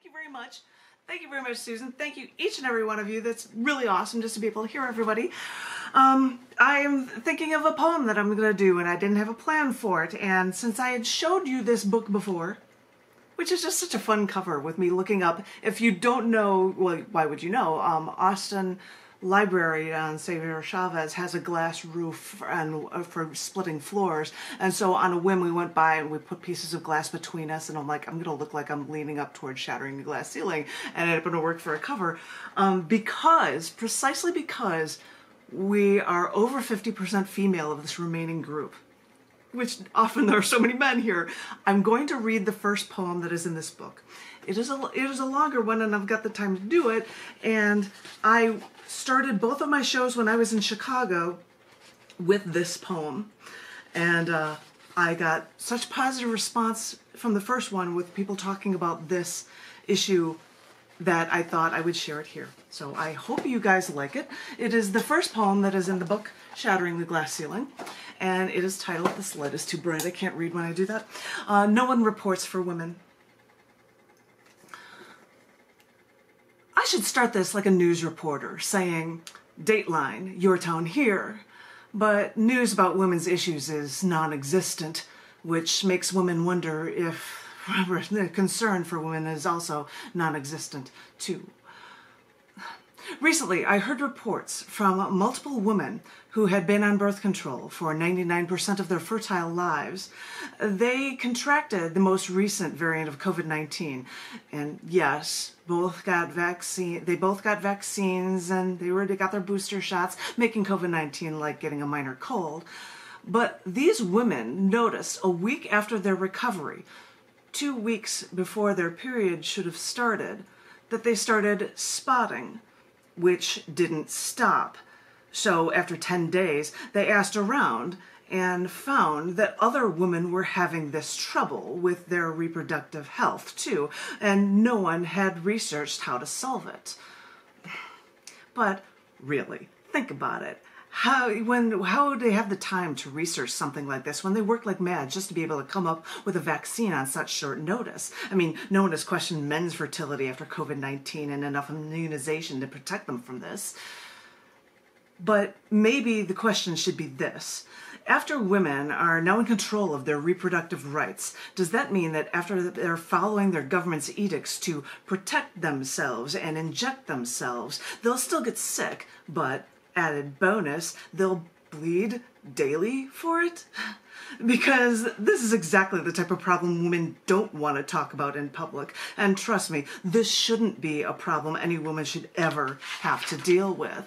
Thank you very much. Thank you very much, Susan. Thank you, each and every one of you. That's really awesome just to be able to hear everybody. I am thinking of a poem that I'm going to do, and I didn't have a plan for it. And since I had showed you this book before, which is just such a fun cover with me looking up, if you don't know, well, why would you know? Austin Library on Xavier Chavez has a glass roof and for splitting floors, and so on a whim we went by and we put pieces of glass between us, and I'm like, I'm gonna look like I'm leaning up towards shattering the glass ceiling, and it happened to work for a cover precisely because we are over 50% female of this remaining group, which often there are so many men here. I'm going to read the first poem that is in this book. It is a longer one, and I've got the time to do it, and I started both of my shows when I was in Chicago with this poem, and I got such positive response from the first one with people talking about this issue that I thought I would share it here. So I hope you guys like it. It is the first poem that is in the book, Shattering the Glass Ceiling, and it is titled, "This light is too bright, I can't read when I do that." No one reports for women. I should start this like a news reporter, saying, Dateline, your town here. But news about women's issues is non-existent, which makes women wonder if concern for women is also non-existent too. Recently, I heard reports from multiple women who had been on birth control for 99% of their fertile lives. They contracted the most recent variant of COVID-19, and yes, they both got vaccines, and they already got their booster shots, making COVID-19 like getting a minor cold. But these women noticed a week after their recovery, 2 weeks before their period should have started, that they started spotting, which didn't stop. So after 10 days, they asked around and found that other women were having this trouble with their reproductive health too, and no one had researched how to solve it. But really, think about it. How would they have the time to research something like this when they work like mad just to be able to come up with a vaccine on such short notice? I mean, no one has questioned men's fertility after COVID-19 and enough immunization to protect them from this. But maybe the question should be this. After women are now in control of their reproductive rights, does that mean that after they're following their government's edicts to protect themselves and inject themselves, they'll still get sick, but added bonus, they'll bleed daily for it? Because this is exactly the type of problem women don't want to talk about in public. And trust me, this shouldn't be a problem any woman should ever have to deal with.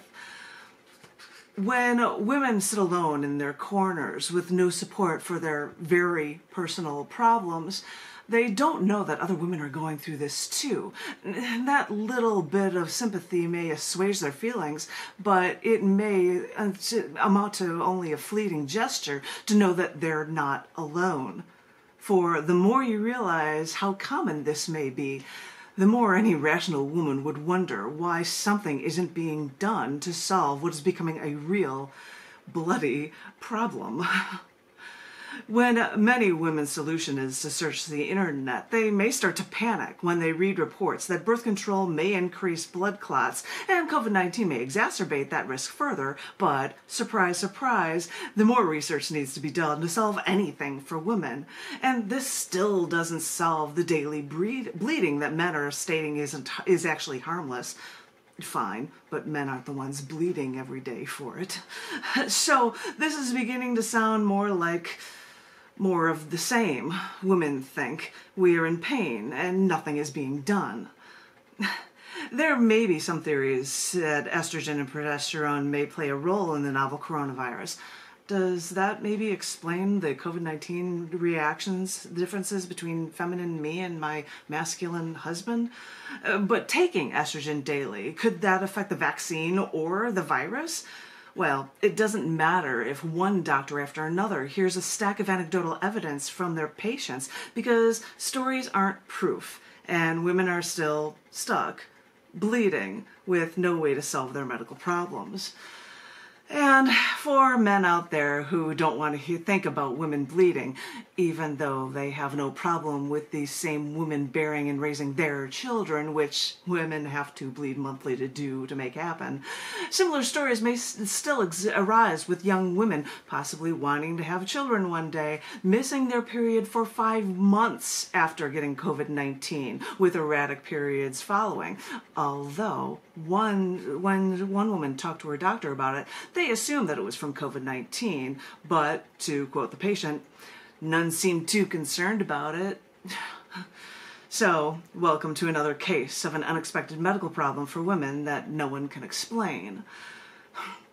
When women sit alone in their corners with no support for their very personal problems, they don't know that other women are going through this too. That little bit of sympathy may assuage their feelings, but it may amount to only a fleeting gesture to know that they're not alone. For the more you realize how common this may be, the more any rational woman would wonder why something isn't being done to solve what is becoming a real, bloody problem. When many women's solution is to search the internet, they may start to panic when they read reports that birth control may increase blood clots and COVID-19 may exacerbate that risk further, but surprise, surprise, the more research needs to be done to solve anything for women. And this still doesn't solve the daily bleeding that men are stating is actually harmless. Fine, but men aren't the ones bleeding every day for it. So this is beginning to sound more like more of the same. Women think we are in pain and nothing is being done. There may be some theories that estrogen and progesterone may play a role in the novel coronavirus. Does that maybe explain the COVID-19 reactions, differences between feminine me and my masculine husband? But taking estrogen daily, could that affect the vaccine or the virus? Well, it doesn't matter if one doctor after another hears a stack of anecdotal evidence from their patients, because stories aren't proof, and women are still stuck, bleeding, with no way to solve their medical problems. And for men out there who don't want to think about women bleeding, even though they have no problem with these same women bearing and raising their children, which women have to bleed monthly to make happen. Similar stories may still arise with young women possibly wanting to have children one day, missing their period for 5 months after getting COVID-19, with erratic periods following. Although, when one woman talked to her doctor about it, they assumed that it was from COVID-19, but, to quote the patient, none seemed too concerned about it. So, welcome to another case of an unexpected medical problem for women that no one can explain.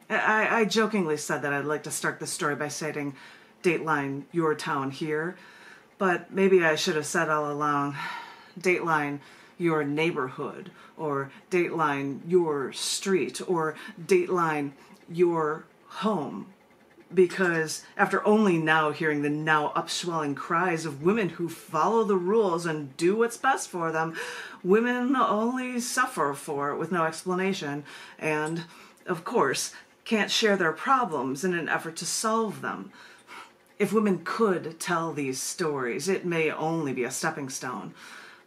I jokingly said that I'd like to start this story by citing Dateline, Your Town Here, but maybe I should have said all along, Dateline, Your Neighborhood, or Dateline, Your Street, or Dateline, Your Home. Because after only now hearing the now upswelling cries of women who follow the rules and do what's best for them, women only suffer for it with no explanation, and, of course, can't share their problems in an effort to solve them. If women could tell these stories, it may only be a stepping stone.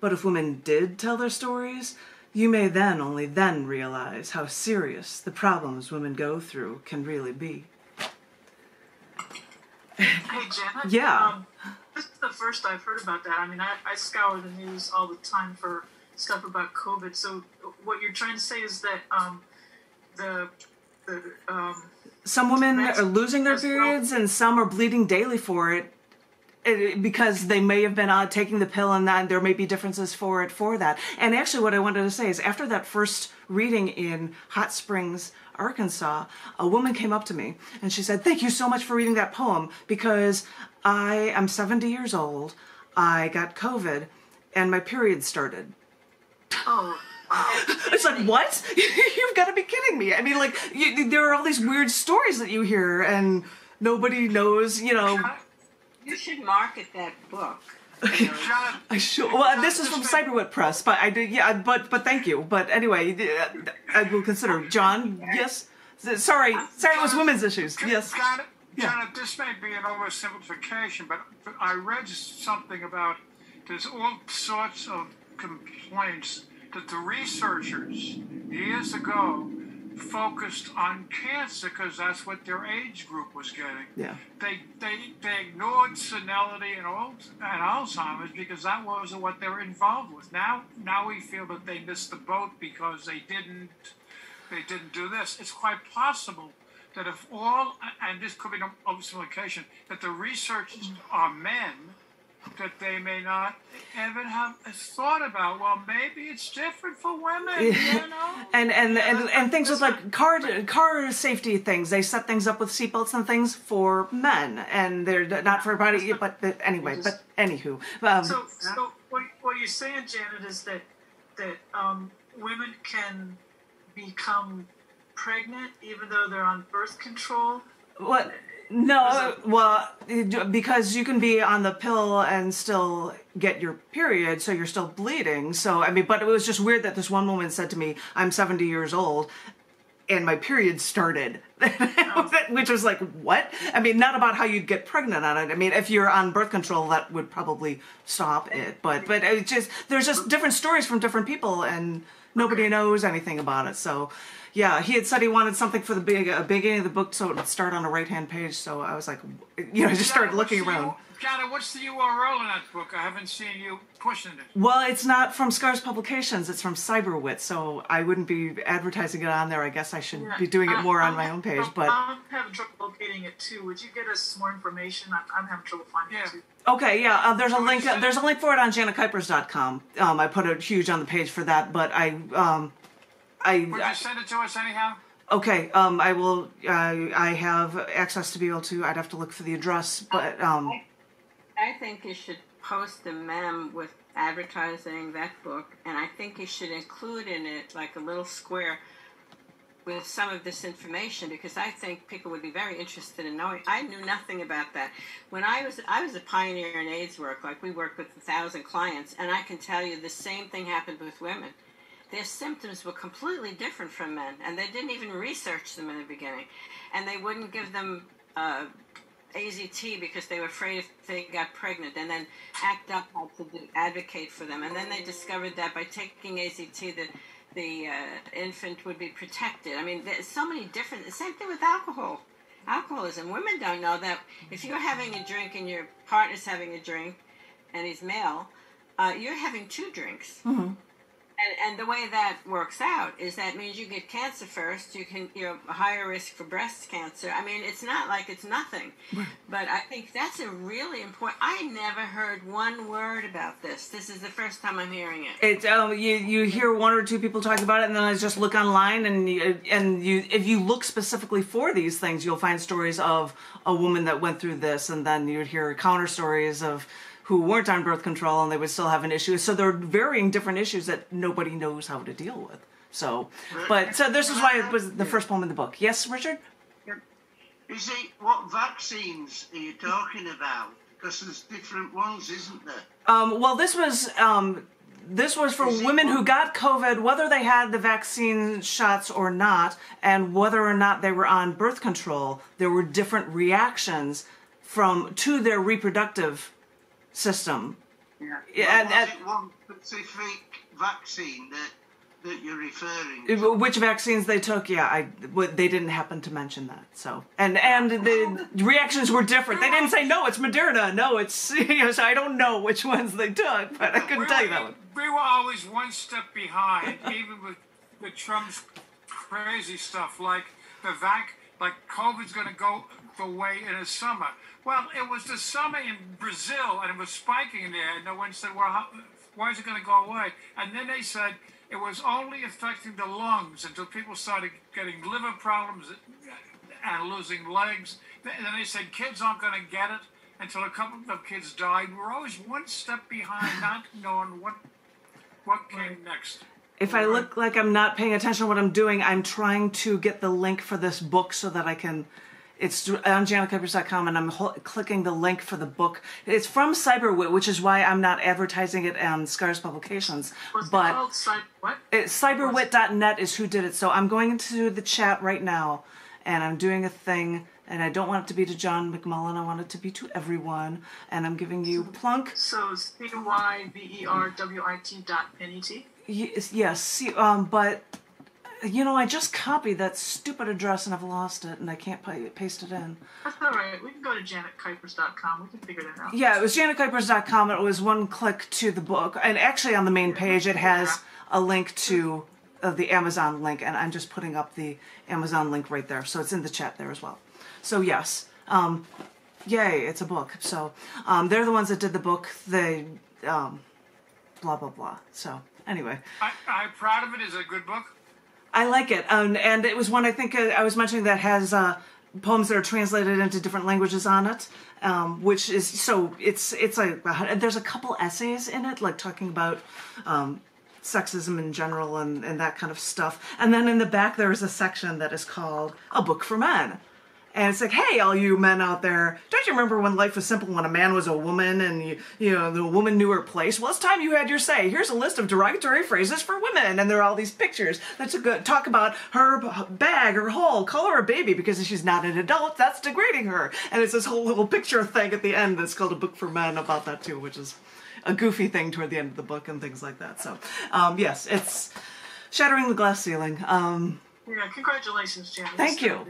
But if women did tell their stories, you may only then realize how serious the problems women go through can really be. Hey, Janet. Yeah. This is the first I've heard about that. I mean, I scour the news all the time for stuff about COVID. So what you're trying to say is that some women are losing their periods and some are bleeding daily for it, because they may have been taking the pill, and that there may be differences for that. And actually what I wanted to say is, after that first reading in Hot Springs, Arkansas, a woman came up to me and she said, "Thank you so much for reading that poem, because I am 70 years old, I got COVID, and my period started." Oh. It's like, what? You've got to be kidding me. I mean, like, there are all these weird stories that you hear and nobody knows, You should market that book. I should. Well, this is from Cyberwit Press, but I did. Yeah, but thank you. But anyway, I will consider. John, yes. Sorry, it was women's issues. Yes. Janet, this may be an oversimplification, but I read something about there's all sorts of complaints that the researchers years ago focused on cancer because that's what their age group was getting. Yeah. They ignored senility and Alzheimer's because that wasn't what they were involved with. Now we feel that they missed the boat because they didn't do this. It's quite possible that if and this could be an oversimplification, that the researchers are men, that they may not even have thought about, well, maybe it's different for women, and things with like car safety things. They set things up with seatbelts and things for men, and they're not for everybody. But anyway, but anywho. So what you're saying, Janet, is that women can become pregnant even though they're on birth control? What? No, well, because you can be on the pill and still get your period, so you're still bleeding. So, I mean, but it was just weird that this one woman said to me, "I'm 70 years old, and my period started," which was like, what? I mean, not about how you'd get pregnant on it. I mean, if you're on birth control, that would probably stop it. But it's just, there's just different stories from different people, and nobody knows anything about it. So, yeah, he had said he wanted something for the beginning of the book so it would start on a right-hand page. So I was like, I just started looking around. Johnny, what's the URL in that book? I haven't seen you pushing it. Well, it's not from Scars Publications. It's from Cyberwit, so I wouldn't be advertising it on there. I guess I should be doing it more on my own page. But I'm having trouble locating it too. Would you get us some more information? I'm having trouble finding it too. Okay, yeah. There's a link. There's a link for it on JanetKuypers.com. I put it huge on the page for that, but Would you send it to us anyhow? Okay, I will. I have access to be able to. I'd have to look for the address, but I think you should post a mem with advertising that book, and I think you should include in it like a little square with some of this information, because I think people would be very interested in knowing. I knew nothing about that. When I was a pioneer in AIDS work, like we worked with 1,000 clients, and I can tell you the same thing happened with women. their symptoms were completely different from men, and they didn't even research them in the beginning, and they wouldn't give them AZT because they were afraid if they got pregnant, and then ACT UP had to advocate for them, and then they discovered that by taking AZT, the infant would be protected. I mean, there's so many different. Same thing with alcoholism. Women don't know that if you're having a drink and your partner's having a drink, and he's male, you're having 2 drinks. Mm-hmm. And the way that works out is that means you get cancer first. You're a higher risk for breast cancer. I mean, it's not like it's nothing. Right. But I think that's a really important. I never heard one word about this. This is the first time I'm hearing it. It's you hear 1 or 2 people talk about it, and then I just look online, and if you look specifically for these things, you'll find stories of a woman that went through this, and then you'd hear counter stories of who weren't on birth control and they would still have an issue. So there are varying different issues that nobody knows how to deal with. So this is why it was the first poem in the book. Yes, Richard? You see, what vaccines are you talking about? Because there's different ones, isn't there? Well, this was for women who got COVID, whether they had the vaccine shots or not, and whether or not they were on birth control. There were different reactions to their reproductive system. Yeah. Was it one specific vaccine that you're referring to? Which vaccines they took? Yeah, they didn't happen to mention that. So and the reactions were different. They didn't say no, it's Moderna. No, it's so I don't know which ones they took, but I couldn't tell you that one. We were always one step behind, even with Trump's crazy stuff, like COVID's going to go away in the summer. Well, it was the summer in Brazil, and it was spiking there, and no one said, well, why is it going to go away? And then they said it was only affecting the lungs until people started getting liver problems and losing legs. And then they said kids aren't going to get it until a couple of kids died. We're always one step behind, not knowing what came next. If I look like I'm not paying attention to what I'm doing, I'm trying to get the link for this book so that I can... It's on JanetKuypers.com, and I'm clicking the link for the book. It's from Cyberwit, which is why I'm not advertising it on Scars Publications. What's it called? What? Cyberwit.net is who did it. So I'm going into the chat right now, and I'm doing a thing, and I don't want it to be to John McMullen. I want it to be to everyone, and I'm giving you plunk. So it's CYBERWIT.net. Yes, but... I just copied that stupid address and I've lost it and I can't paste it in. That's all right. We can go to JanetKuypers.com. We can figure that out. Yeah, it was JanetKuypers.com. It was one click to the book. And actually on the main page it has a link to the Amazon link. And I'm just putting up the Amazon link right there. So it's in the chat there as well. So yes. Yay, it's a book. So they're the ones that did the book. They blah, blah, blah. So anyway. I'm proud of it. Is it a good book? I like it, and it was one I think I was mentioning that has poems that are translated into different languages on it, which is so it's there's a couple essays in it, like talking about sexism in general and that kind of stuff, and then in the back there is a section that is called A Book for Men. And it's like, hey, all you men out there, don't you remember when life was simple, when a man was a woman and the woman knew her place? Well, it's time you had your say. Here's a list of derogatory phrases for women. And there are all these pictures that talk about her bag, her hole, call her a baby because she's not an adult. That's degrading her. And it's this whole little picture thing at the end that's called A Book for Men about that too, which is a goofy thing toward the end of the book and things like that. So, yes, it's Shattering the Glass Ceiling. Yeah, congratulations, Janet. Thank you.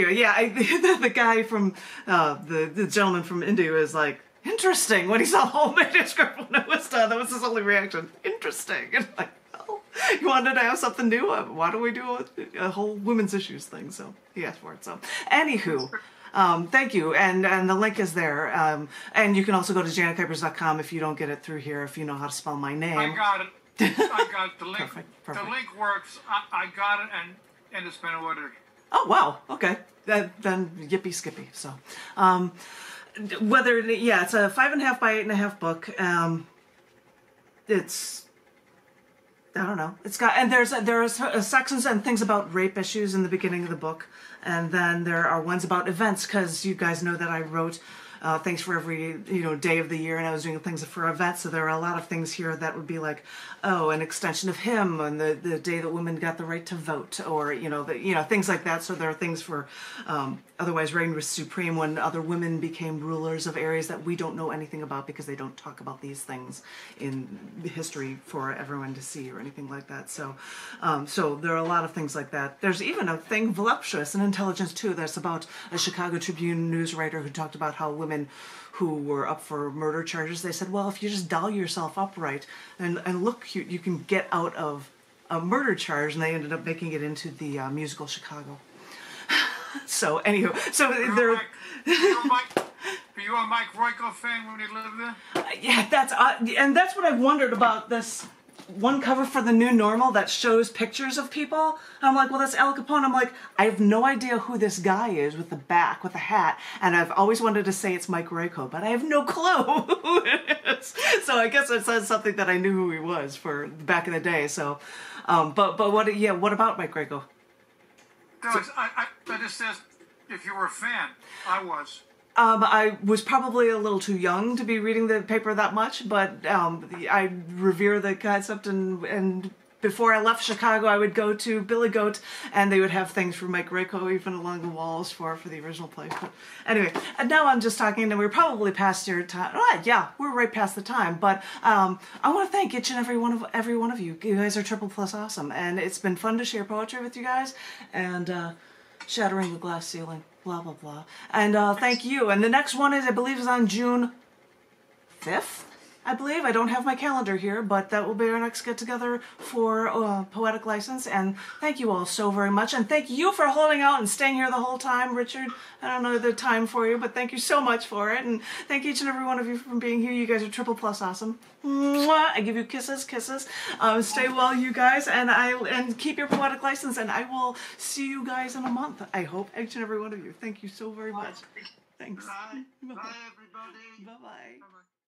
Yeah, the guy from, the gentleman from India was like, interesting, when he saw the whole manuscript when it was done. That was his only reaction. Interesting. And like, well, you wanted to have something new? Why don't we do a whole women's issues thing? So he asked for it. So, anywho, thank you. And the link is there. And you can also go to JanetKuypers.com if you don't get it through here, if you know how to spell my name. I got it. I got it. The link. Perfect. The link works. I got it, and it's been ordered. Oh, wow. Okay. Then yippee skippy. So, it's a 5.5 by 8.5 book. It's, I don't know. It's got, and there are sections and things about rape issues in the beginning of the book. And then there are ones about events, because you guys know that I wrote things for every, day of the year, and I was doing things for events, so there are a lot of things here that would be like, oh, an extension of him on the day that women got the right to vote, or, things like that. So there are things for, otherwise reigned was supreme, when other women became rulers of areas that we don't know anything about because they don't talk about these things in history for everyone to see or anything like that. So, so there are a lot of things like that. There's even a thing, Voluptuous and Intelligence too, that's about a Chicago Tribune news writer who talked about how women who were up for murder charges, they said, well, if you just doll yourself up right and look cute, you can get out of a murder charge, and they ended up making it into the musical Chicago. So anywho, so there. Were you a Mike Royko fan when he lived there? Yeah, that's what I've wondered about this one cover for the New Normal that shows pictures of people. And I'm like, well, that's Al Capone. I'm like, I have no idea who this guy is with the hat, and I've always wanted to say it's Mike Royko, but I have no clue who it is. So I guess it says something that I knew who he was for back in the day. So, but what about Mike Royko? No, that just says if you were a fan. I was. I was probably a little too young to be reading the paper that much, but I revere the concept, and before I left Chicago, I would go to Billy Goat, and they would have things for Mike Royko even along the walls for the original place. But anyway, and now I'm just talking, and we're probably past your time. Oh, yeah, we're right past the time, but I want to thank each and every one of you. You guys are triple plus awesome, and it's been fun to share poetry with you guys, and shattering the glass ceiling. Blah, blah, blah. And thank you. And the next one I believe, is on June 5th, I believe. I don't have my calendar here, but that will be our next get-together for Poetic License. And thank you all so very much. And thank you for holding out and staying here the whole time, Richard. I don't know the time for you, but thank you so much for it. And thank each and every one of you for being here. You guys are triple plus awesome. Mwah! I give you kisses. Stay well, you guys, and keep your Poetic License. And I will see you guys in a month, I hope, each and every one of you. Thank you so very much. Thanks. Bye. Bye, everybody. Bye-bye. Bye-bye.